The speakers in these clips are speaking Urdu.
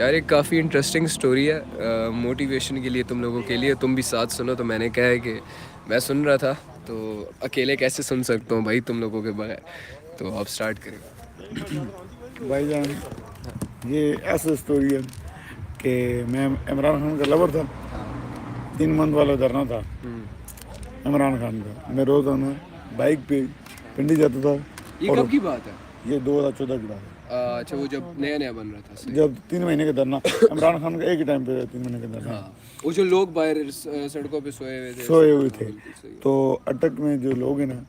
یار ایک کافی انٹرسٹنگ اسٹوری ہے موٹیویشن کے لیے تم لوگوں کے لیے. تم بھی ساتھ سنو. تو میں نے کہا ہے کہ میں سن رہا تھا تو اکیلے کیسے سن سکتا ہوں بھائی تم لوگوں کے بغیر. تو آپ اسٹارٹ کریں. بھائی جان یہ ایسا اسٹوری ہے کہ میں عمران خان کا لور تھا. 3 منتھ والا دھرنا تھا عمران خان کا. میں روزانہ بائک پہ پنڈی جاتا تھا. یہ اور کب کی بات ہے؟ یہ 2014 کی بات ہے. اچھا وہ جب نیا نیا بن رہا تھا. صحیح. جب 3 مہینے کا دھرنا عمران خان کا ایک ہی ٹائم پہ 3 مہینے کا دھرنا ہاں وہ جو لوگ باہر سڑکوں پہ سوئے ہوئے تھے. سوئے ہوئے تھے. بالکل صحیح. تو اٹک میں جو لوگ ہیں نا,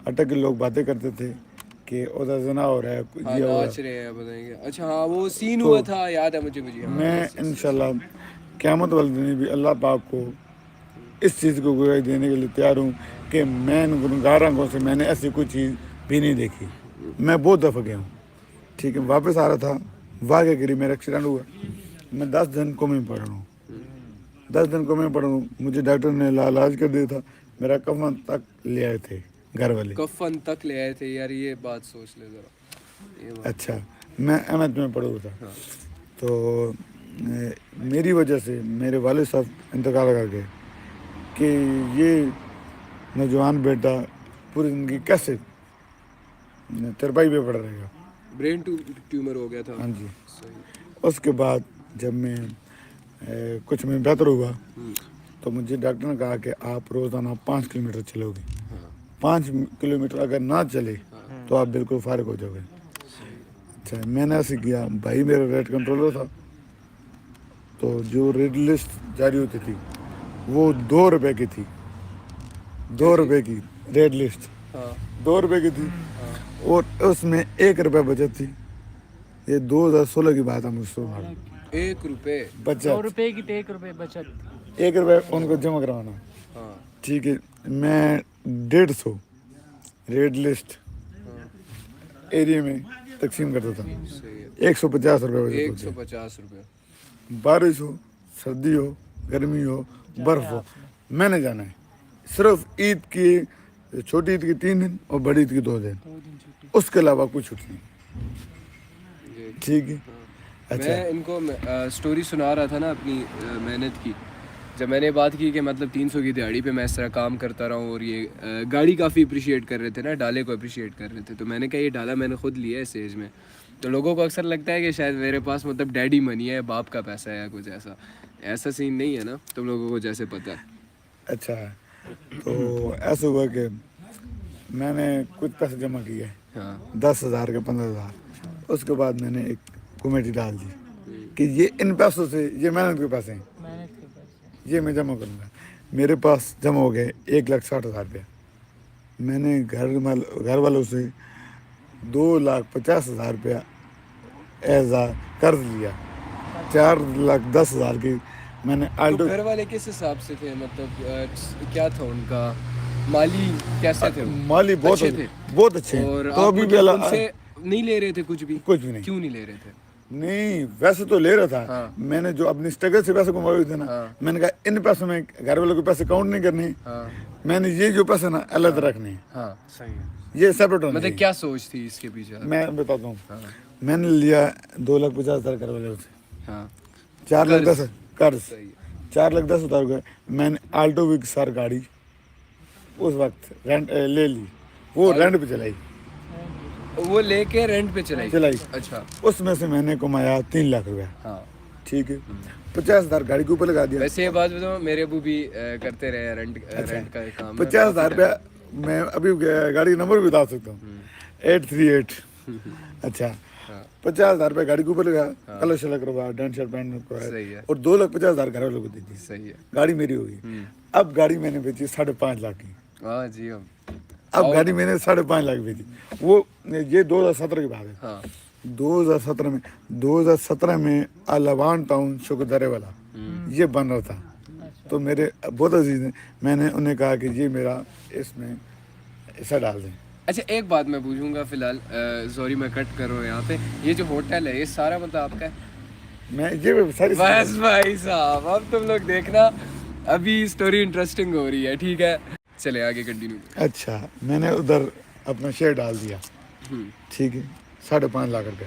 اٹک کے لوگ باتیں کرتے تھے کہ ادھر زنا ہو رہا ہے, ہاں یہ ہو رہا ناچ ہے. رہے ہیں بتائیں گے. اچھا ہاں وہ سین ہوا تھا, یاد ہے مجھے. میں انشاءاللہ قیامت والے دن بھی اللہ پاک کو اس چیز کو گواہی دینے کے لیے تیار ہوں کہ میں ان گنہگار آنکھوں سے میں نے ایسی کوئی چیز بھی نہیں دیکھی. میں بہت دفعہ گیا ہوں. ٹھیک ہے, واپس آ رہا تھا, واقعہ گری میرا ایکسیڈنٹ ہوا. میں 10 دن کو میں پڑھ رہا ہوں. 10 دن کو میں پڑھ رہا ہوں. مجھے ڈاکٹر نے علاج کر دیا تھا. میرا کفن تک لے آئے تھے گھر والے. کفن تک لے آئے تھے یار, یہ بات سوچ لے ذرا. اچھا میں احمد میں پڑھا ہوا تھا. تو میری وجہ سے میرے والد صاحب انتقال کر گئے کہ یہ نوجوان بیٹا پوری زندگی کیسے چرپائی پہ پڑ رہے گا. برین ٹیومر ہو گیا تھا. ہاں جی. صحیح. اس کے بعد جب میں کچھ میں بہتر ہوا تو مجھے ڈاکٹر نے کہا کہ آپ روزانہ 5 کلومیٹر چلو گے. 5 کلومیٹر اگر نہ چلے تو آپ بالکل فارغ ہو جاؤ گے. اچھا میں نے ایسے کیا. بھائی میرا ریٹ کنٹرولر تھا. تو جو ریڈ لسٹ جاری ہوتی تھی وہ 2 روپے کی تھی. 2 روپے کی ریڈ لسٹ 2 روپے کی تھی. اور اس میں 1 روپے بچت تھی. یہ 2016 کی بات ہے. مجھ سے 1 روپے بچت. 100 روپے کی 1 روپے بچت. 1 روپے ان کو جمع کروانا. ٹھیک ہے. میں 150 ریڈ لسٹ ایریا میں تقسیم کرتا تھا. 150 روپے بچت ہوتی ہے. 150 روپے. بارش ہو, سردی ہو, گرمی ہو, برف ہو, میں نے جانا ہے. صرف عید کی, چھوٹی عید کی 3 دن اور بڑی عید کی 2 دن, اس کے علاوہ کوئی چھٹی نہیں. ٹھیک ہے. اچھا میں ان کو اسٹوری سنا رہا تھا نا اپنی محنت کی. جب میں نے بات کی کہ مطلب 300 کی دیہڑی پہ میں اس طرح کام کرتا رہا ہوں, اور یہ گاڑی کافی اپریشیٹ کر رہے تھے نا, ڈالے کو اپریشیٹ کر رہے تھے. تو میں نے کہا یہ ڈالا میں نے خود لیا ہے اس ایج میں. تو لوگوں کو اکثر لگتا ہے کہ شاید میرے پاس مطلب ڈیڈی منی ہے, باپ کا پیسہ ہے یا کچھ ایسا. ایسا سین نہیں ہے نا تم لوگوں کو جیسے پتہ ہے. اچھا تو ایسا ہوا کہ میں نے کچھ پیسے جمع کیے. 10,000 کے 15,000. اس کے بعد میں نے ایک کمیٹی ڈال دی کہ یہ ان پیسوں سے, یہ محنت کے پیسے ہیں, یہ میں جمع کروں گا. میرے پاس جمع ہو گئے 1,60,000 روپیہ. میں نے گھر والوں سے 2,50,000 روپیہ ایز آ قرض لیا. 4,10,000 کی میں نے آلٹو. گھر والے کس حساب سے تھے, مطلب کیا تھا ان کا مالی کیسے تھے؟ مالی بہت اچھے تھے. بہت اچھے ہیں. اور تو آپ ابھی بھی مطلب ان سے نہیں لے رہے تھے کچھ بھی؟ کچھ بھی نہیں. کیوں نہیں لے رہے تھے؟ نہیں ویسے تو لے رہا تھا. میں نے جو اپنی اسٹرگل سے پیسے کمائے ہوئے تھے نا, میں نے کہا ان پیسوں میں گھر والوں کے پیسے کاؤنٹ نہیں کرنے. میں نے یہ جو پیسے نا الگ رکھنے. ہاں صحیح ہے. یہ سیپریٹ ہونا. مطلب کیا سوچ تھی اس کے پیچھے؟ میں بتاتا ہوں. میں نے لیا 2,50,000 گھر والوں سے. ہاں 4,10,000 قرض. صحیح ہے. 4,10,000 روپئے میں نے آلٹو وک سار گاڑی اس وقت رینٹ لے لی. وہ رینٹ پہ چلائی. وہ لے کے رینٹ پہ چلائی. اچھا. اس میں سے میں نے کمایا 3 لاکھ روپیہ. ہاں ٹھیک ہے. 50,000 گاڑی کے اوپر لگا دیا. ویسے یہ بات بتاؤ, میرے ابو بھی کرتے رہے رینٹ کا کام. 50,000 روپیہ میں ابھی گاڑی نمبر بھی بتا سکتا ہوں, 838. اچھا 50,000 روپیہ گاڑی کے اوپر لگا, کلر شلر کروا, ڈینٹ شرٹ پینٹ کروایا, اور 2,50,000 گھر والوں کو دی تھی. صحیح ہے. گاڑی میری ہوگی. اب گاڑی میں نے بیچی 5.5 لاکھ کی. ہاں جی. اب گاڑی میں نے 5.5 لاکھ بیچی. وہ یہ 2017 کی بات ہے. 2017 میں الاوان ٹاؤن شکردرے والا یہ بن رہا تھا. تو میرے بہت عزیز ہیں, میں نے انہیں کہا کہ یہ میرا اس میں حصہ ڈال دیں. اچھا ایک بات میں پوچھوں گا فی الحال, سوری میں کٹ کر رہا ہوں یہاں پہ. یہ جو ہوٹل ہے یہ سارا مطلب آپ کا ہے؟ میں یہ ساری بس بھائی صاحب اب تم لوگ دیکھنا, ابھی اسٹوری انٹرسٹنگ ہو رہی ہے. ٹھیک ہے چلے آگے کنٹینیو. اچھا میں نے ادھر اپنا شیئر ڈال دیا. ٹھیک ہے 5.5 لاکھ روپیہ.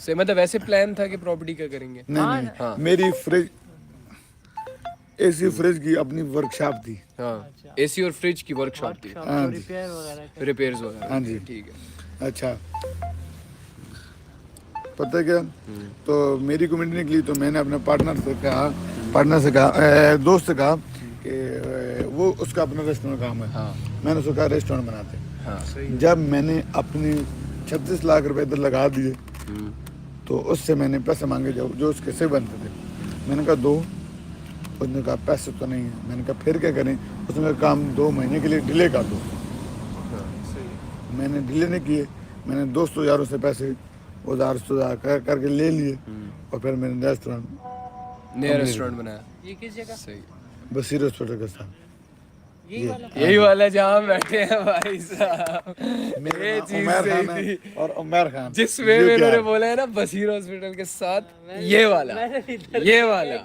سے مطلب ویسے پلان تھا کہ پراپرٹی کا کریں گے. نہیں نہیں میری فریج اے سی فریج کی اپنی ورکشاپ تھی. ہاں اے سی اور فریج کی ورک شاپ تھی, ریپیئر وغیرہ ریپیئرز وغیرہ. ہاں جی ٹھیک ہے. اچھا پتہ ہے کیا تو میری کمیونٹی نکلی تو میں نے اپنے پارٹنر سے کہا دوست سے کہا کہ وہ اس کا اپنا ریسٹورینٹ کام ہے. میں نے اس کو کہا ریسٹورینٹ بناتے ہیں. جب میں نے اپنی 36 لاکھ روپے ادھر لگا دیے تو اس سے میں نے پیسے مانگے جو اس کے سے بنتے تھے. میں نے کہا دو. اس نے کہا پیسے تو نہیں ہیں. میں نے کہا پھر کیا کریں. اس نے کہا کام 2 مہینے کے لیے ڈیلے کر دو. میں نے ڈیلے نہیں کیے. میں نے دوستوں یاروں سے پیسے ادھار کر کے لے لیے اور پھر میں نے نیا ریسٹورینٹ بنایا. یہ کس جگہ؟ صحیح. بصیر ہاسپٹل کے ساتھ. یہی والا جہاں بیٹھے ہیں بھائی صاحب. یہ چیز عمیر صحیح خان تھی اور عمیر خان جس میں انہوں نے بولا ہے نا بصیر ہاسپٹل کے ساتھ یہ والا یہ والا.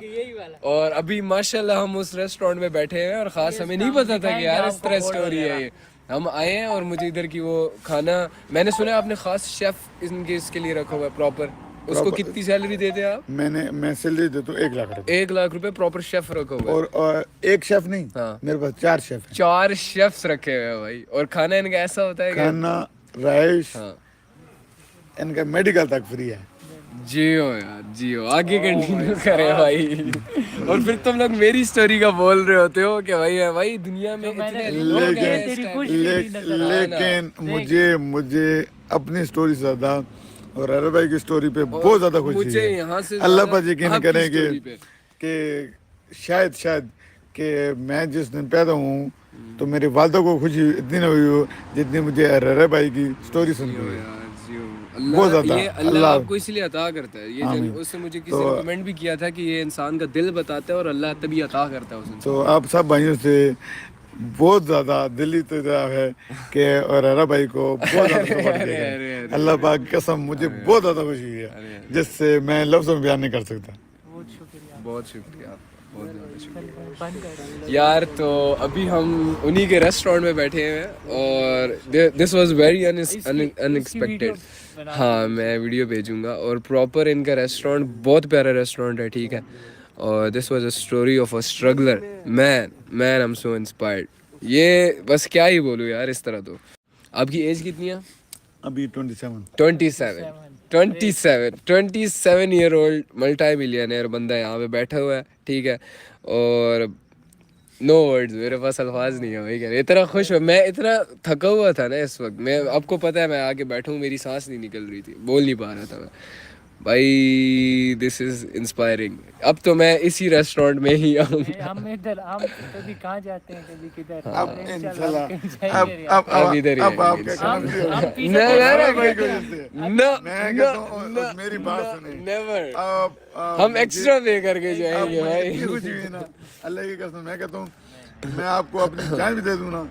اور ابھی ماشاءاللہ ہم اس ریسٹورینٹ میں بیٹھے ہیں اور خاص ہمیں نہیں پتا تھا کہ یار اس طرح اسٹوری ہے یہ. ہم آئے ہیں اور مجھے ادھر کی وہ کھانا میں نے سنا آپ نے خاص شیف اس کے لیے رکھا ہوا ہے پراپر. اس کو کتنی سیلری دیتے ہیں آپ؟ میں سیلری دیتا ہوں 1 لاکھ روپے. 1 لاکھ روپے پراپر شیف رکھا ہوا ہے. اور ایک شیف نہیں میرے پاس 4 شیف ہیں. 4 شیفس رکھے ہوئے ہیں بھائی. اور کھانا ان کا ایسا ہوتا ہے کہ کھانا رائش ان کا میڈیکل تک فری ہے. جیو یار جیو. آگے کنٹینیو کریں بھائی. اور پھر تم لوگ میری سٹوری کا بول رہے ہوتے ہو کہ بھائی دنیا میں اتنے لوگ ہیں. لیکن مجھے اپنی سٹوری سے زیادہ اور ارے بھائی کی سٹوری پہ بہت زیادہ خوشی ہے. اللہ پر یقین کریں کہ شاید کہ میں جس دن پیدا ہوں تو میری والدہ کو خوشی اتنی نہ ہوئی ہو جتنی مجھے ارے بھائی کی سٹوری سن کے. بہت زیادہ اللہ آپ کو اس لیے عطا کرتا ہے. یہ اس سے مجھے کسی نے کمنٹ بھی کیا تھا کہ یہ انسان کا دل بتاتا ہے اور اللہ تبھی عطا کرتا ہے اس انسان. تو آپ سب بھائیوں سے بہت زیادہ دلی تجربہ ہے کہ اور ارا بھائی کو بہت زیادہ سپورٹ کیا. اللہ پاک قسم مجھے بہت زیادہ خوشی ہے جس سے میں لفظوں میں بیان نہیں کر سکتا. بہت شکریہ آپ کا, بہت زیادہ شکریہ یار. تو ابھی ہم انہی کے ریسٹورینٹ میں بیٹھے ہیں اور دس واز ویری انیکسپیکٹڈ. ہاں میں ویڈیو بھیجوں گا. اور پراپر ان کا ریسٹورینٹ بہت پیارا ریسٹورینٹ ہے. ٹھیک ہے. اور this was a story of a struggler man I am so inspired. یہ بس کیا ہی بولوں یار اس طرح. تو آپ کی ایج کتنی ہے؟ ابھی 27 ایئر اولڈ ملٹی ملینئر بندہ یہاں پہ بیٹھا ہوا ہے. ٹھیک ہے. اور نو ورڈز, میرے پاس الفاظ نہیں ہے بھائی. کہ اتنا خوش ہو میں, اتنا تھکا ہوا تھا نا اس وقت. میں آپ کو پتہ ہے میں آگے بیٹھا ہوں, میری سانس نہیں نکل رہی تھی, بول نہیں پا رہا تھا میں. بھائی دس از انسپائرنگ. اب تو میں اسی ریسٹورینٹ میں ہی آؤں. ہم ادھر ہم کبھی کہاں جاتے ہیں کبھی کدھر. اب ادھر ہی میری بات سنیں, ہم ایکسٹرا پے کر کے جائیں گے بھائی. اللہ کی قسم میں کہتا ہوں میں آپ کو اپنی جان بھی دے دوں نا.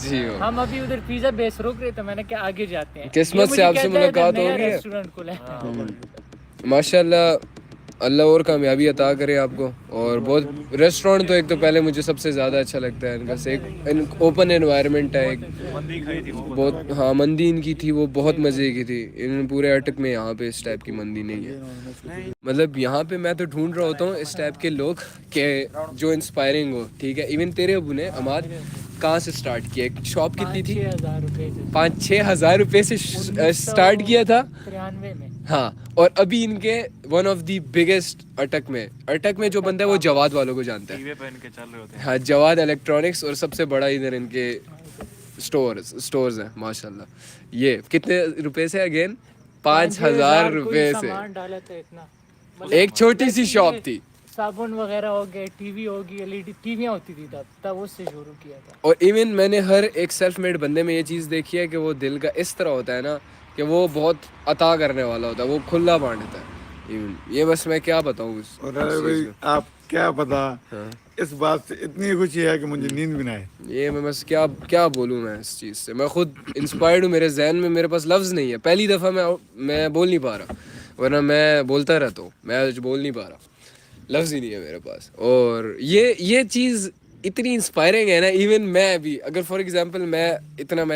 جی ہم ابھی ادھر پیزا بیس روک رہے تھے, میں نے کہا آگے جاتے ہیں. قسمت سے آپ سے ملاقات ہو گئی ہے ماشاء اللہ. اللہ اور کامیابی عطا کرے آپ کو. اور بہت ریسٹورینٹ تو ایک تو پہلے مجھے سب سے زیادہ اچھا لگتا ہے ان کا سے ایک اوپن انوائرمنٹ ہے. ایک بہت ہاں مندی ان کی تھی وہ بہت مزے کی تھی. ان پورے اٹک میں یہاں پہ اس ٹائپ کی مندی نہیں ہے. مطلب یہاں پہ میں تو ڈھونڈ رہا ہوتا ہوں اس ٹائپ کے لوگ کہ جو انسپائرنگ ہو. ٹھیک ہے. ایون تیرے ابو نے عماد کہاں سے سٹارٹ کیا؟ ایک شاپ کتنی تھی؟ 5-6 ہزار روپے سے سٹارٹ کیا تھا 93 میں. ہاں. اور ابھی ان کے ون آف دی بگیسٹ اٹک میں جو بندہ ہے وہ جواد والوں کو جانتا ہے. ہاں جواد الیکٹرانکس. اور سب سے بڑا ادھر ان کے اسٹورز ہیں ماشاء اللہ. یہ کتنے روپے سے اگین 5,000 روپے سے ایک چھوٹی سی شاپ تھی. صابن وغیرہ ہو گئے, ٹی وی ہوگی, LED ٹیویاں ہوتی تھی تب اس سے شروع کیا تھا. اور ایون میں نے ہر ایک سیلف میڈ بندے میں یہ چیز دیکھی ہے کہ وہ دل کا اس طرح ہوتا ہے نا کہ وہ بہت عطا کرنے والا ہوتا ہے, وہ کھلا بانٹتا ہے. ایون یہ بس میں کیا بتاؤں. اور بھائی آپ کیا پتا اس بات سے اتنی خوشی ہے کہ مجھے نیند بھی نہ آئے. یہ میں بس کیا بولوں میں اس چیز سے. میں خود انسپائرڈ ہوں. میرے ذہن میں میرے پاس لفظ نہیں ہے. پہلی دفعہ میں بول نہیں پا رہا, ورنہ میں بولتا رہتا ہوں. میں آج بول نہیں پا رہا, لفظ ہی نہیں ہے میرے پاس. اور یہ چیز اتنی انسپائرنگ ہے نا. ایون میں ابھی اگر فار ایگزامپل میں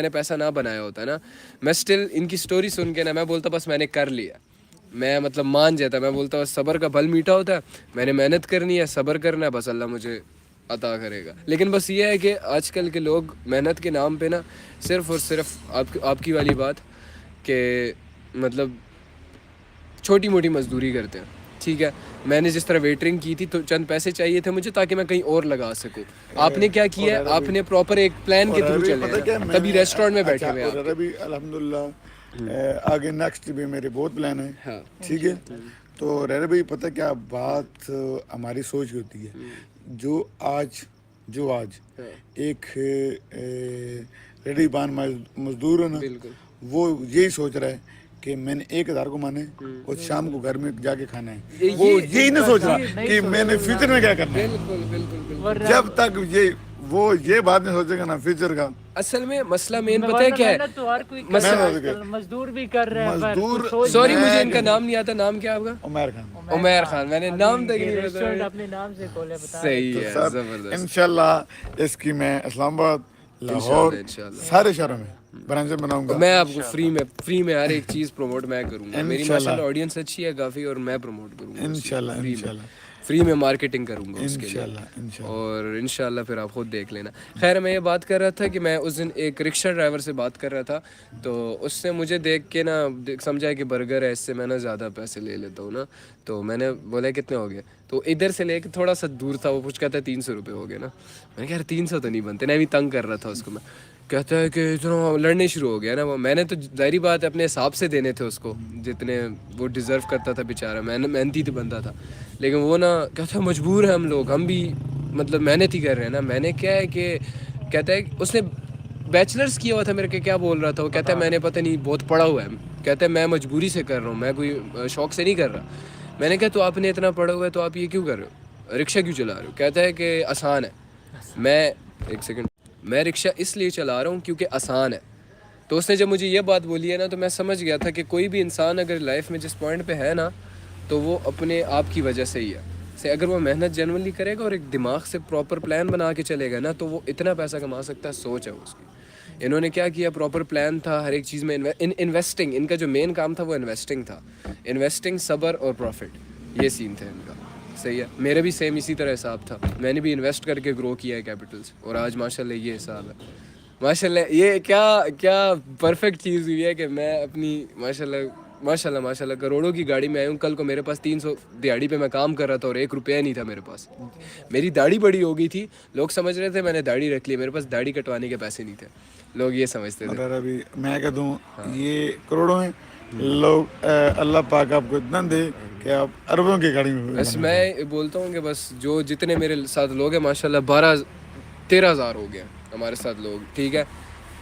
نے پیسہ نہ بنایا ہوتا نا, میں اسٹل ان کی سٹوری سن کے نا میں بولتا بس میں نے کر لیا. میں مطلب مان جاتا, میں بولتا ہوں صبر کا پھل میٹھا ہوتا ہے, میں نے محنت کرنی ہے, صبر کرنا ہے, بس اللہ مجھے عطا کرے گا. لیکن بس یہ ہے کہ آج کل کے لوگ محنت کے نام پہ نا صرف اور صرف آپ کی والی بات کہ مطلب چھوٹی موٹی مزدوری کرتے ہیں. ٹھیک ہے, میں نے جس طرح ویٹرنگ کی تھی تو چند پیسے چاہیے تھے مجھے تاکہ میں کہیں اور لگا سکوں. آپ نے کیا کیا ہے, آپ نے پراپر ایک پلان کے تھرو چلے ہیں, تبھی ریسٹورینٹ میں بیٹھے ہوئے اور ابھی الحمدللہ آگے نیکسٹ بھی میرے بہت پلان ہیں. ٹھیک ہے, تو رہے بھائی پتہ کیا بات ہماری سوچ کی ہوتی ہے. جو آج ایک ریڈی بان مزدور ہے نا, وہ یہی سوچ رہا ہے کہ میں نے 1000 کو مانے اور شام کو گھر میں جا کے کھانا ہے, وہ یہی نہیں سوچ رہا کہ میں نے فیوچر میں کیا کرنا ہے. جب تک وہ یہ بات نہیں سوچے گا نا فیوچر کا, اصل میں مسئلہ مین پتہ ہے کیا ہے, تو ہر کوئی کر رہا ہے, مزدور بھی کر رہے ہیں. مزدور سوری مجھے ان کا نام نہیں آتا, نام کیا آپ کا؟ عمیر خان. میں نے نام تک نہیں ریسٹورینٹ اپنے نام سے کھولے, بتا. صحیح ہے, زبردست. انشاءاللہ اس کی میں اسلام آباد, لاہور, سارے شہروں میں برانچیں بناؤں گا. میں آپ کو فری میں ہر ایک چیز پروموٹ میں کروں گا. میری ماشاءاللہ آڈینس اچھی ہے کافی, اور میں پروموٹ کروں گا انشاءاللہ فری میں مارکیٹنگ کروں گا اس کے لیے, اور انشاءاللہ پھر آپ خود دیکھ لینا. خیر, میں یہ بات کر رہا تھا کہ میں اس دن ایک رکشہ ڈرائیور سے بات کر رہا تھا, تو اس نے مجھے دیکھ کے نا سمجھا کہ برگر ہے, اس سے میں نا زیادہ پیسے لے لیتا ہوں نا. تو میں نے بولا کتنے ہو گئے, تو ادھر سے لے کے تھوڑا سا دور تھا, وہ کچھ کہتا ہے 300 روپے ہو گئے نا. میں نے کہا یار 300 تو نہیں بنتے نا, ابھی تنگ کر رہا تھا اس کو میں. کہتا ہے کہ اتنا لڑنے شروع ہو گیا نا. وہ میں نے تو ظاہری بات ہے اپنے حساب سے دینے تھے اس کو جتنے وہ ڈیزرو کرتا تھا بیچارہ, میں نے محنتی تو بندہ تھا. لیکن وہ نا کہتا ہے مجبور ہے ہم لوگ, ہم بھی مطلب محنت ہی کر رہے ہیں نا. میں نے کیا ہے کہ کہتا ہے اس نے بیچلرس کیا ہوا تھا میرے کے, کیا بول رہا تھا وہ, کہتا ہے میں نے پتہ نہیں بہت پڑھا ہوا ہے. کہتا ہے میں مجبوری سے کر رہا ہوں, میں کوئی شوق سے نہیں کر رہا. میں نے کہا تو آپ نے اتنا پڑھا ہوا ہے تو آپ یہ کیوں کر رہے ہو, رکشہ کیوں چلا رہے ہو؟ کہتا ہے کہ آسان ہے. میں رکشہ اس لیے چلا رہا ہوں کیونکہ آسان ہے. تو اس نے جب مجھے یہ بات بولی ہے نا, تو میں سمجھ گیا تھا کہ کوئی بھی انسان اگر لائف میں جس پوائنٹ پہ ہے نا, تو وہ اپنے آپ کی وجہ سے ہی ہے. اگر وہ محنت جنرلی کرے گا اور ایک دماغ سے پراپر پلان بنا کے چلے گا نا, تو وہ اتنا پیسہ کما سکتا ہے. سوچ ہے اس کی. انہوں نے کیا کیا, پراپر پلان تھا ہر ایک چیز میں. انویسٹنگ ان کا جو مین کام تھا وہ انویسٹنگ تھا. انویسٹنگ, صبر اور پروفٹ, یہ سین تھے ان کا. صحیح ہے, میرے بھی سیم اسی طرح حساب تھا. میں نے بھی انویسٹ کر کے گرو کیا ہے کیپٹلس, اور آج ماشاءاللہ یہ حساب ہے. ماشاءاللہ یہ کیا پرفیکٹ چیز ہوئی ہے کہ میں اپنی ماشاءاللہ کروڑوں کی گاڑی میں آیا ہوں. کل کو میرے پاس 300 دیہڑی پہ میں کام کر رہا تھا اور 1 روپیہ نہیں تھا میرے پاس. میری داڑھی بڑی ہو گئی تھی, لوگ سمجھ رہے تھے میں نے داڑھی رکھ لی, میرے پاس داڑھی کٹوانے کے پیسے نہیں تھے, لوگ یہ سمجھتے تھے. ابھی میں کہہ دوں یہ کروڑوں ہیں لوگ, اللہ پاک آپ کو اتنا دے کہ آپ اربوں کی گاڑی میں. بس میں بولتا ہوں کہ بس جو جتنے میرے ساتھ لوگ ہیں ماشاءاللہ 13,000 ہو گئے ہمارے ساتھ لوگ. ٹھیک ہے,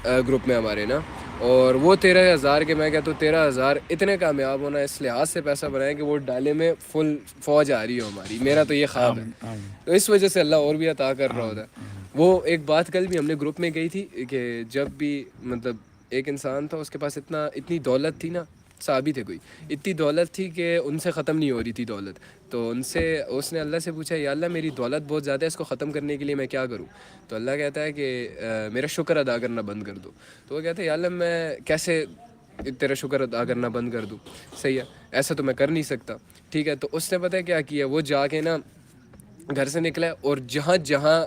گروپ میں ہمارے نا, اور وہ 13,000 کے میں کہتا ہوں 13,000 اتنے کامیاب ہونا اس لحاظ سے پیسہ بنائے کہ وہ ڈالے میں فل فوج آ رہی ہو ہماری. میرا تو یہ خواب ہے, تو اس وجہ سے اللہ اور بھی عطا کر رہا ہوتا ہے. وہ ایک بات کل بھی ہم نے گروپ میں گئی تھی کہ جب بھی مطلب ایک انسان تھا, اس کے پاس اتنی دولت تھی نا, صحابی تھے کوئی, اتنی دولت تھی کہ ان سے ختم نہیں ہو رہی تھی دولت. تو اس نے اللہ سے پوچھا, یا اللہ میری دولت بہت زیادہ ہے, اس کو ختم کرنے کے لیے میں کیا کروں؟ تو اللہ کہتا ہے کہ میرا شکر ادا کرنا بند کر دو. تو وہ کہتا ہے یا اللہ میں کیسے تیرا شکر ادا کرنا بند کر دوں؟ صحیح ہے, ایسا تو میں کر نہیں سکتا. ٹھیک ہے, تو اس نے پتہ ہے کیا کیا, وہ جا کے نا گھر سے نکلا اور جہاں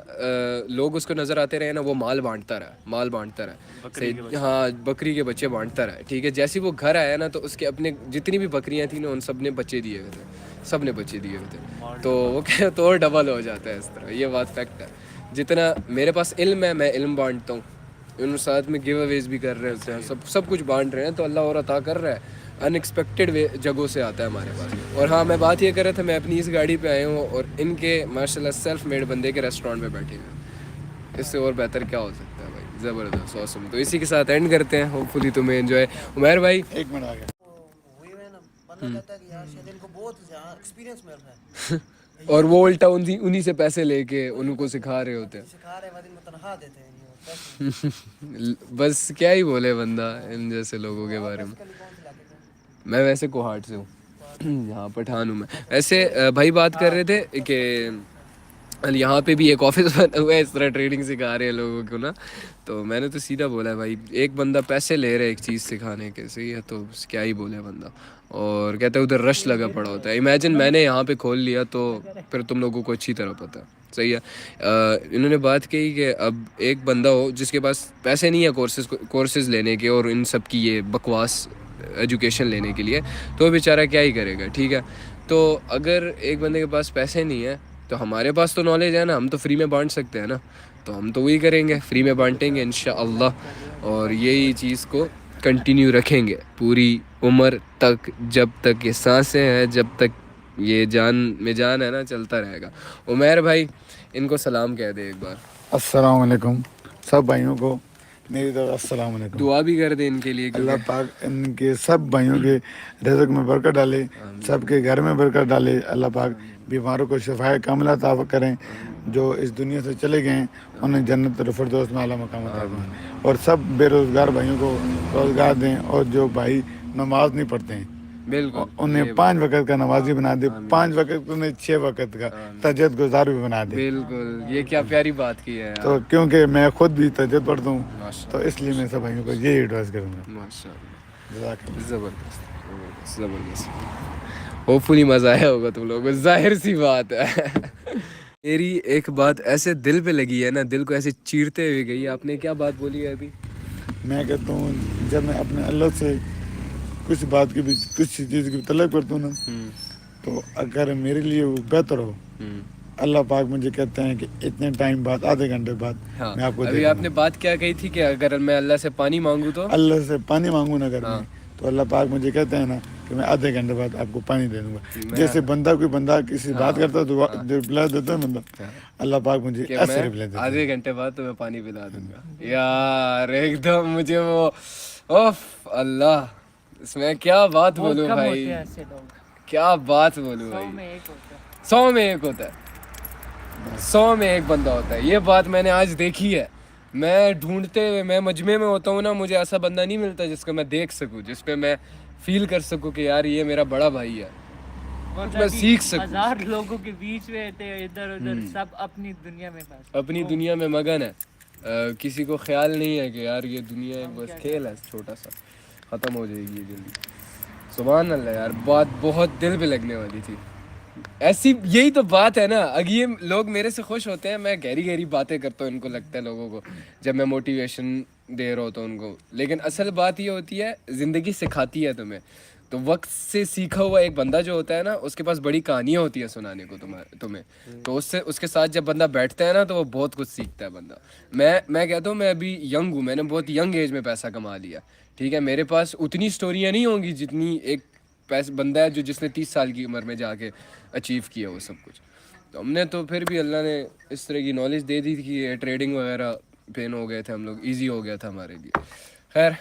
لوگ اس کو نظر آتے رہے نا, وہ مال بانٹتا رہا. صحیح, ہاں, بکری کے بچے بانٹتا رہا. ٹھیک ہے, جیسے وہ گھر آیا نا, تو اس کے اپنے جتنی بھی بکریاں تھیں نا, ان سب نے بچے دیے ہوئے تھے. تو وہ کہ تو اور ڈبل ہو جاتا ہے اس طرح. یہ بات فیکٹ ہے. جتنا میرے پاس علم ہے میں علم بانٹتا ہوں, ان ساتھ میں گیو اویز بھی کر رہے ہوتے ہیں, سب کچھ بانٹ رہے ہیں, تو اللہ اور عطا کر رہا ہے. ان ایکسپیکٹڈ جگہوں سے آتا ہے ہمارے پاس. اور ہاں, میں بات یہ کر رہا تھا, میں اپنی اس گاڑی پہ آیا ہوں اور ان کے ماشاءاللہ سیلف میڈ بندے کے ریسٹورینٹ میں بیٹھے ہوئے. اس سے اور بہتر کیا ہو سکتا ہے بھائی؟ زبردست, awesome. تو اسی کے ساتھ اینڈ کرتے ہیں. ہوپ فلی تمہیں انجوائے. عمیر بھائی, ایک منٹ آ گیا. اور وہ الٹا انہی سے پیسے لے کے ان کو سکھا رہے ہوتے ہیں. بس کیا ہی بولے بندہ ان جیسے لوگوں کے بارے میں. میں ویسے کوہاٹ سے ہوں, یہاں پٹھان ہوں میں. ایسے بھائی بات کر رہے تھے کہ یہاں پہ بھی ایک آفس بنا ہوا ہے, اس طرح ٹریڈنگ سکھا رہے ہیں لوگوں کو نا. تو میں نے تو سیدھا بولا ہے بھائی ایک بندہ پیسے لے رہا ہے ایک چیز سکھانے کے, صحیح ہے, تو کیا ہی بولے بندہ. اور کہتا ہے ادھر رش لگا پڑا ہوتا ہے. امیجن میں نے یہاں پہ کھول لیا تو پھر تم لوگوں کو اچھی طرح پتہ, صحیح ہے. انہوں نے بات کہی کہ اب ایک بندہ ہو جس کے پاس پیسے نہیں ہے کورسز لینے کے اور ان سب کی یہ بکواس ایجوکیشن لینے کے لیے, تو وہ بیچارہ کیا ہی کرے گا, ٹھیک ہے. تو اگر ایک بندے کے پاس پیسے نہیں ہیں تو ہمارے پاس تو نالج ہے نا, ہم تو فری میں بانٹ سکتے ہیں نا, تو ہم تو وہی کریں گے, فری میں بانٹیں گے انشاءاللہ. اور یہی چیز کو کنٹینیو رکھیں گے پوری عمر تک, جب تک یہ سانسیں ہیں, جب تک یہ جان میں جان ہے نا, چلتا رہے گا. عمیر بھائی ان کو سلام کہہ دے ایک بار. السلام علیکم سب بھائیوں کو میری طرف السلام علیکم. دعا بھی کر دے ان کے لیے, اللہ پاک ان کے سب بھائیوں کے رزق میں برکت ڈالے, سب کے گھر میں برکت ڈالے. اللہ پاک بیماروں کو شفائے کاملہ عطا کریں. جو اس دنیا سے چلے گئے ہیں انہیں جنت الفردوس میں اعلیٰ مقام عطا کریں. اور سب بے روزگار بھائیوں کو روزگار دیں. اور جو بھائی نماز نہیں پڑھتے ہیں بالکل انہیں 5 وقت کا نمازی بنا دے, 5 وقت انہیں 6 وقت کا تہجد گزار بھی بنا دے. بالکل, یہ کیا پیاری بات کی ہے تو کیونکہ میں خود بھی تہجد پڑھتا ہوں, ماشاء تو اس لیے میں سب بھائیوں کو یہی ایڈوائز کروں گا. ماشاء اللہ, جزاک اللہ. زبردست زبردست. ہوپ فلی مزہ آیا ہوگا تم لوگوں کو, ظاہر سی بات ہے. میری ایک بات ایسے دل پہ لگی ہے نا, دل کو ایسے چیرتے ہوئے گئی. آپ نے کیا بات بولی ہے ابھی؟ میں کہتا ہوں جب میں اپنے اللہ سے کچھ بات کی بھی کچھ چیز کی طلب کرتا ہوں نا, تو اگر میرے لیے وہ بہتر ہو, اللہ پاک مجھے کہتے ہیں کہ اتنے ٹائم بعد, آدھے گھنٹے بعد میں آپ کو ابھی آپ نے بات کیا کہی تھی کہ اگر میں اللہ سے پانی مانگوں تو, اللہ سے پانی مانگوں نا اگر میں, تو اللہ پاک مجھے کہتے ہیں نا کہ میں آدھے گھنٹے بعد آپ کو پانی دے دوں گا. جیسے کوئی بندہ کسی بات کرتا ہے تو رپلائی دیتا ہے بندہ, اللہ پاک مجھے ایسے رپلائی دیتا ہے آدھے گھنٹے بعد تو میں پانی پلا دوں گا. یار ایک دم مجھے وہ اوف اللہ, اس میں کیا بات بولوں بھائی, کیا بات بولوں بھائی. 100 میں ایک ہوتا ہے, 100 میں ایک بندہ ہوتا ہے. یہ بات میں نے آج دیکھی ہے. میں ڈھونڈتے ہوئے, میں مجمع میں ہوتا ہوں نا, مجھے ایسا بندہ نہیں ملتا جس کو میں دیکھ سکوں, جس پہ میں فیل کر سکوں کہ یار یہ میرا بڑا بھائی ہے, میں سیکھ سکوں. 1000 لوگوں کے بیچ میں تھے, ادھر ادھر سب اپنی دنیا میں, اپنی دنیا میں مگن ہے. کسی کو خیال نہیں ہے کہ یار یہ دنیا ایک بس کھیل ہے چھوٹا سا, ختم ہو جائے گی یہ جلدی. سبحان اللہ یار, بات بہت دل پہ لگنے والی تھی. ایسی یہی تو بات ہے نا. اگر یہ لوگ میرے سے خوش ہوتے ہیں, میں گہری گہری باتیں کرتا ہوں, ان کو لگتا ہے لوگوں کو جب میں موٹیویشن دے رہا ہوتا ہوں ان کو. لیکن اصل بات یہ ہوتی ہے, زندگی سکھاتی ہے تمہیں. تو وقت سے سیکھا ہوا ایک بندہ جو ہوتا ہے نا, اس کے پاس بڑی کہانیاں ہوتی ہیں سنانے کو تمہیں. تو اس کے ساتھ جب بندہ بیٹھتا ہے نا, تو وہ بہت کچھ سیکھتا ہے بندہ. میں کہتا ہوں میں ابھی ینگ ہوں, میں نے بہت ینگ ایج میں پیسہ کما لیا, ٹھیک ہے. میرے پاس اتنی اسٹوریاں نہیں ہوں گی جتنی ایک بندہ ہے جس نے 30 سال کی عمر میں جا کے اچیو کیا وہ سب کچھ. تو ہم نے تو پھر بھی اللہ نے اس طرح کی نالج دے دی تھی کہ ٹریڈنگ وغیرہ پین ہو گئے تھے ہم لوگ, ایزی ہو گیا تھا ہمارے لیے. خیر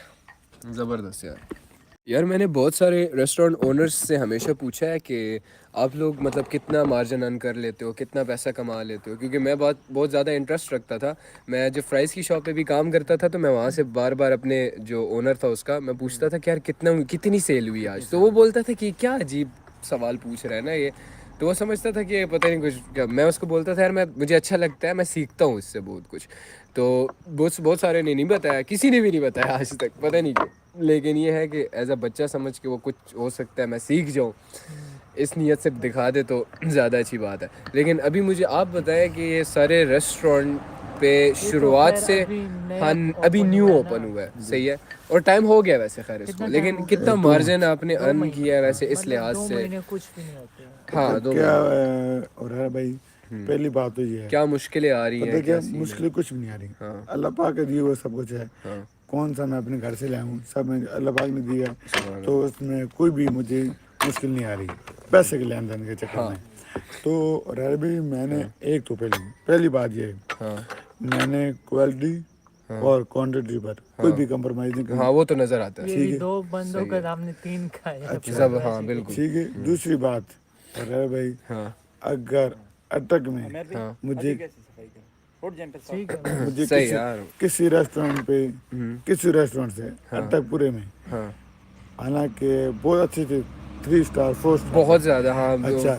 زبردست یار میں نے بہت سارے ریسٹورینٹ اونرز سے ہمیشہ پوچھا ہے کہ آپ لوگ مطلب کتنا مارجن ارن کر لیتے ہو, کتنا پیسہ کما لیتے ہو, کیونکہ میں بہت زیادہ انٹرسٹ رکھتا تھا. میں جب فرائز کی شاپ پہ بھی کام کرتا تھا, تو میں وہاں سے بار بار اپنے جو اونر تھا اس کا میں پوچھتا تھا کہ یار کتنی سیل ہوئی آج. تو وہ بولتا تھا کہ کیا عجیب سوال پوچھ رہا ہے نا یہ. تو وہ سمجھتا تھا کہ پتہ نہیں کچھ. میں اس کو بولتا تھا یار مجھے اچھا لگتا ہے, میں سیکھتا ہوں اس سے بہت کچھ. تو بہت سارے نے نہیں بتایا, کسی نے بھی نہیں بتایا آج تک, پتہ نہیں کیوں. لیکن یہ ہے کہ ایز اے بچہ سمجھ کے وہ کچھ ہو سکتا ہے میں سیکھ جاؤں, اس نیت سے دکھا دے تو زیادہ اچھی بات ہے. لیکن ابھی مجھے آپ بتائیں کہ یہ سارے ریسٹورینٹ پہ شروعات سے ابھی نیو اوپن ہوا ہے, صحیح ہے, اور ٹائم ہو گیا ویسے خیر اس کو, لیکن کتنا مارجن آپ نے ارن کیا ہے ویسے اس لحاظ سے؟ کچھ بھی نہیں ہوتے. ہاں کیا اور ہے بھائی, پہلی بات تو یہ ہے کیا مشکلیں آ رہی ہیں, کیا مشکلیں کچھ بھی نہیں آ رہی. اللہ پاک کا دیے ہوئے سب کچھ ہے. کون سا میں اپنے گھر سے لایا ہوں, سب میں اللہ پاک نے دیا, تو اس میں کوئی بھی مجھے مشکل نہیں آ رہی پیسے کے لین دین کے چکر میں. تو رہ بھی میں نے ایک تو پہلی بات یہ ہے, میں نے کوالٹی اور کوانٹٹی پر کوئی بھی کمپرومائز نہیں کرنا. ہاں وہ تو نظر آتا ہے. یہ 2 بندوں کا ہم نے 3 کھایا. سب ہاں بالکل ٹھیک ہے. دوسری بات رہ بھائی, اگر اٹک میں مجھے کسی ریسٹورینٹ سے اٹک پورے میں, حالانکہ بہت اچھی تھی, 3 اسٹار 4 اسٹار بہت زیادہ, ہاں اچھا,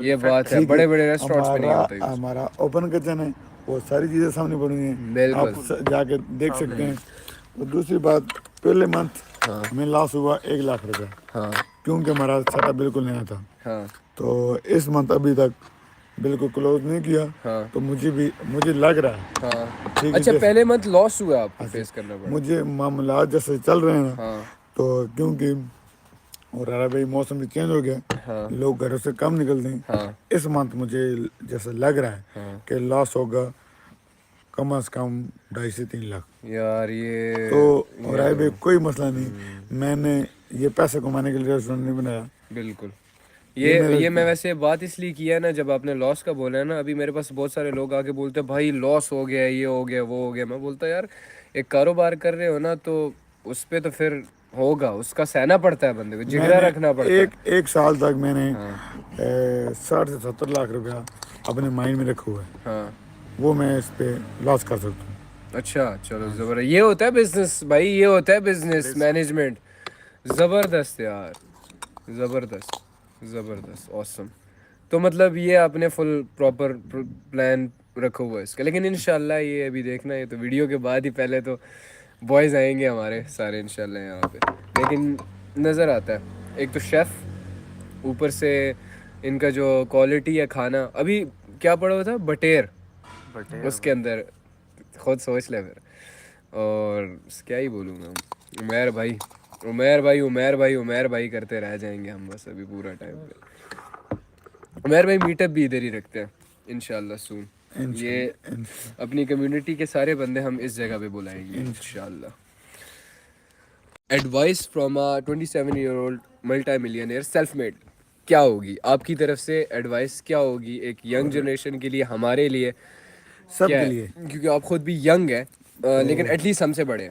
یہ بات ہے, بڑے بڑے ریسٹورینٹس میں نہیں ہوتا. ہمارا اوپن کچن ہے, وہ ساری چیزیں سامنے پڑی ہیں, بالکل آپ جا کے دیکھ سکتے ہیں. اور دوسری بات, پہلے منتھ ہمیں لاس ہوا 1 لاکھ روپے, ہاں کیونکہ ہمارا سیٹ اپ بالکل نیا تھا. ہاں تو اس منتھ ابھی تک بالکل کلوز نہیں کیا, تو مجھے لگ رہا ہے ہاں. ٹھیک ہے, اچھا پہلے منتھ لاس ہوا آپ کو فیس کرنا پڑا؟ مجھے معاملات جیسے چل رہے ہیں نا, ہاں تو کیونکہ اور بھائی موسم بھی چینج ہو گیا, ہاں لوگ گھروں سے کم نکلتے ہیں. ہاں اس منتھ مجھے جیسے لگ رہا ہے ہاں. کہ لاس ہوگا کم از کم 2.5 سے 3 لاکھ. یار یہ تو اور بھائی کوئی مسئلہ نہیں, میں نے یہ پیسے کمانے کے لیے ریسٹورینٹ نہیں بنایا. بالکل, یہ میں ویسے بات اس لیے کیا ہے نا, جب آپ نے لاس کا بولا ہے نا, ابھی میرے پاس بہت سارے لوگ آ کے بولتے ہیں بھائی لاس ہو گیا, یہ ہو گیا, وہ ہو گیا. میں بولتا یار ایک کاروبار کر رہے ہو نا, تو اس پہ تو پھر ہوگا, اس کا سہنا پڑتا ہے, بندے کو جگرا رکھنا پڑتا ہے. ایک سال تک میں نے 60 سے 70 لاکھ روپیہ اپنے مائنڈ میں رکھا ہوا ہے, ہاں وہ میں اس پہ لاس کر سکتا ہوں. اچھا چلو زبردست, یہ ہوتا ہے بزنس بھائی, یہ ہوتا ہے بزنس مینجمنٹ. زبردست یار, زبردست زبردست, awesome. تو مطلب یہ آپ نے فل پراپر پلان رکھا ہوا ہے اس کا, لیکن انشاءاللہ یہ ابھی دیکھنا, یہ تو ویڈیو کے بعد ہی, پہلے تو بوائز آئیں گے ہمارے سارے انشاءاللہ یہاں پہ. لیکن نظر آتا ہے, ایک تو شیف, اوپر سے ان کا جو کوالٹی ہے کھانا. ابھی کیا پڑا ہوا تھا, بٹیر, اس کے اندر خود سوچ لے پھر. اور کیا ہی بولوں گا, عمیر بھائی عمیر بھائی عمیر بھائی عمیر بھائی کرتے رہ جائیں گے ہم بس ابھی پورا ٹائم پہ. عمیر بھائی میٹ اپ بھی ادھر ہی رکھتے ہیں انشاءاللہ سون. یہ اپنی کمیونٹی کے سارے بندے ہم اس جگہ پہ بلائیں گے انشاءاللہ. Advice from 27-year-old multi millionaire self made کیا ہوگی آپ کی طرف سے؟ ایڈوائس کیا ہوگی ایک ینگ جنریشن کے لیے, ہمارے لیے, سب کیا کے ہے؟ لیے. کیونکہ آپ خود بھی ینگ ہیں, لیکن ایٹ لیسٹ ہم سے بڑے ہیں.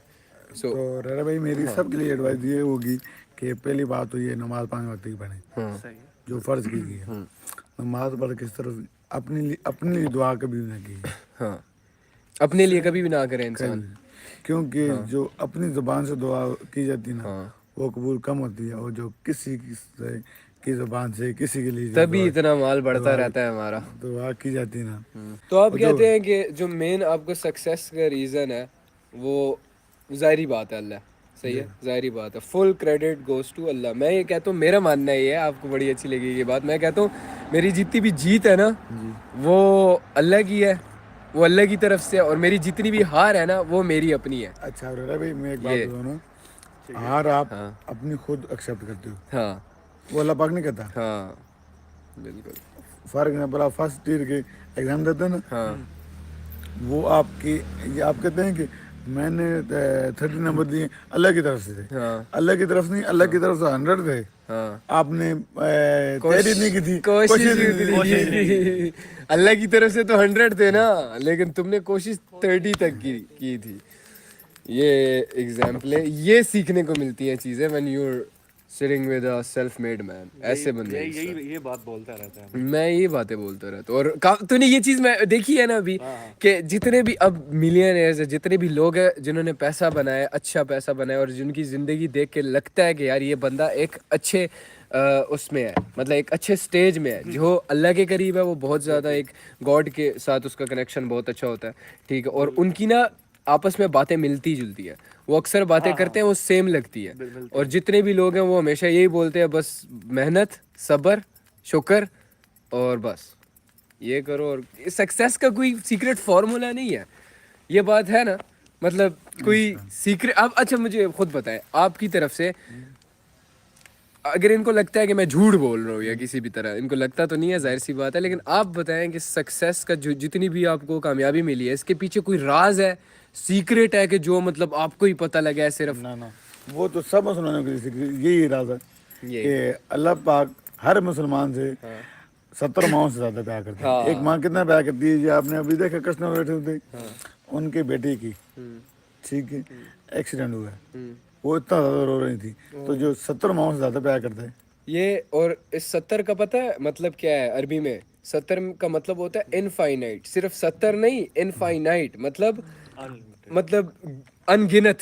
سو تو ریرا بھائی میری سب کے لیے ایڈوائس یہ ہوگی کہ پہلی بات تو یہ نماز 5 وقت کی پڑھیں, جو فرض کی گئی ہے. نماز پڑھ کے اس طرف اپنے لیے دعا کبھی بھی نہ کیجیے. ہاں, اپنے لیے کبھی بھی نہ کرے انسان, کیونکہ جو اپنی زبان سے دعا کی جاتی نا, وہ قبول کم ہوتی ہے, اور جو کسی کی زبان سے کسی کے لیے تبھی اتنا مال بڑھتا رہتا ہے ہمارا. دعا کی جاتی نا. تو آپ کہتے ہیں کہ جو مین آپ کو سکسیس کا ریزن ہے وہ ظاہری بات ہے اللہ, صحیح ہے, ظاہری بات ہے, فل کریڈٹ گوز ٹو اللہ. میں یہ کہتا ہوں, میرا ماننا یہ ہے, آپ کو بڑی اچھی لگے گی یہ بات, میں کہتا ہوں میری جتنی بھی جیت ہے نا وہ اللہ کی ہے, وہ اللہ کی طرف سے, اور میری جتنی بھی ہار ہے نا وہ میری اپنی ہے. اچھا ریرا بھائی میں ایک بات بتاؤں نا, ہار آپ اپنی خود ایکسیپٹ کرتے ہو, ہاں وہ اللہ پاک نہیں کہتا. ہاں بالکل. فار ایگزامپل آپ فرسٹ ایئر کے ایگزام دیتے ہیں نا, ہاں وہ آپ کی, آپ کہتے ہیں کہ میں نے 30 نمبر دیے اللہ کی طرف سے تھے. ہاں اللہ کی طرف نہیں, اللہ کی طرف سے 100 تھے. ہاں آپ نے تحریر نہیں کی تھی, کوشش اللہ کی طرف سے تو 100 تھے نا, لیکن تم نے کوشش 30 تک کی تھی. یہ ایگزامپل ہے, یہ سیکھنے کو ملتی ہیں چیزیں when you're sitting with a self made man. ایسے بندے یہ بات بولتا رہتا ہے, میں یہ باتیں بولتا رہتا ہوں. اور تو نے یہ چیز میں دیکھی ہے نا ابھی, کہ جتنے بھی اب ملینئرز ہیں, جتنے بھی لوگ ہیں جنہوں نے پیسہ بنایا, اچھا پیسہ بنایا, اور جن کی زندگی دیکھ کے لگتا ہے کہ یار یہ بندہ ایک اچھے اس میں ہے, مطلب ایک اچھے سٹیج میں ہے, جو اللہ کے قریب ہے, وہ بہت زیادہ ایک گاڈ کے ساتھ اس کا کنیکشن بہت اچھا ہوتا ہے, ٹھیک ہے, اور ان کی نا آپس میں باتیں ملتی جلتی ہیں, وہ اکثر باتیں کرتے ہیں وہ سیم لگتی ہے. اور جتنے بھی لوگ ہیں وہ ہمیشہ یہی بولتے ہیں بس محنت, صبر, شکر, اور بس یہ کرو. اور سکسیس کا کوئی سیکرٹ فارمولا نہیں ہے, یہ بات ہے نا, مطلب کوئی سیکرٹ. اب اچھا مجھے خود بتائیں, آپ کی طرف سے اگر ان کو لگتا ہے کہ میں جھوٹ بول رہا ہوں یا کسی بھی طرح, ان کو لگتا تو نہیں ہے, ظاہر سی بات ہے, لیکن آپ بتائیں کہ سکسیس کا جو جتنی بھی آپ کو کامیابی ملی ہے, اس کے پیچھے کوئی راز ہے, سیکرٹ ہے, کہ جو مطلب آپ کو ہی پتہ لگا ہے صرف؟ نا وہ تو سب مسلمانوں کے لیے یہی راز ہے کہ اللہ پاک ہر مسلمان سے 70 ماؤں سے زیادہ پیار کرتے ہیں. ایک ماں کتنا پیار کرتی ہے, آپ نے ابھی دیکھا کسٹمر بیٹھے ہوتے, ان کے بیٹے کی ٹھیک ہے ایکسیڈنٹ ہوا ہے, وہ اتنا زیادہ رو رہی تھی, تو جو 70 ماؤں سے زیادہ پیار کرتا ہے. یہ اور اس 70 کا پتہ ہے مطلب کیا ہے عربی میں؟ 70 کا مطلب ہوتا ہے انفائنائٹ. صرف 70 نہیں, انفائنائٹ مطلب انگنت,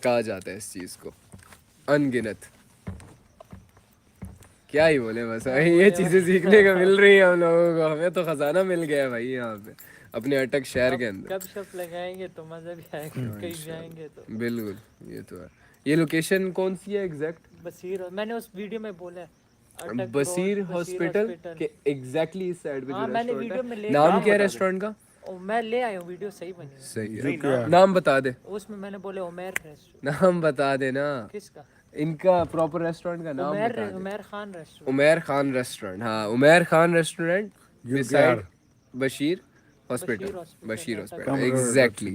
کہا جاتا ہے اس چیز کو انگنت. کیا ہی بولے, بس یہ چیزیں سیکھنے کو مل رہی ہیں ہم لوگوں کو. ہمیں تو خزانہ مل گیا ہے بھائی یہاں پہ اپنے اٹک شہر کے اندر. گپ شپ لگائیں گے تو مزہ بھی آئے گا, کہیں جائیں گے تو. بالکل, یہ تو ہے. یہ لوکیشن کون سی ہے ایگزیکٹ؟ بصیر, میں نے اس ویڈیو میں بولا ہے اٹک بصیر روڈ, ہاسپٹل کے ایگزیکٹلی اس سائڈ پہ ہاں جو میں نے ویڈیو ریسٹورینٹ میں ہے. لے نام کیا ہے ریسٹورینٹ کا؟ میں لے آیا ہوں, ویڈیو صحیح بنی ہے. صحیح ہے, نام بتا دے. اس میں نے بولے عمیر ریسٹورینٹ. نام بتا دے نا, کس کا؟ ان کا پراپر ریسٹورینٹ کا نام بتا دے. عمیر خان ریسٹورینٹ. عمیر خان ریسٹورینٹ, ہاں Umair Khan restaurant beside Bashir hospital. Bashir hospital exactly.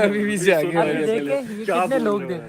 ابھی بھی جاگے ابھی دیکھیں یہ کتنے لوگ دیکھ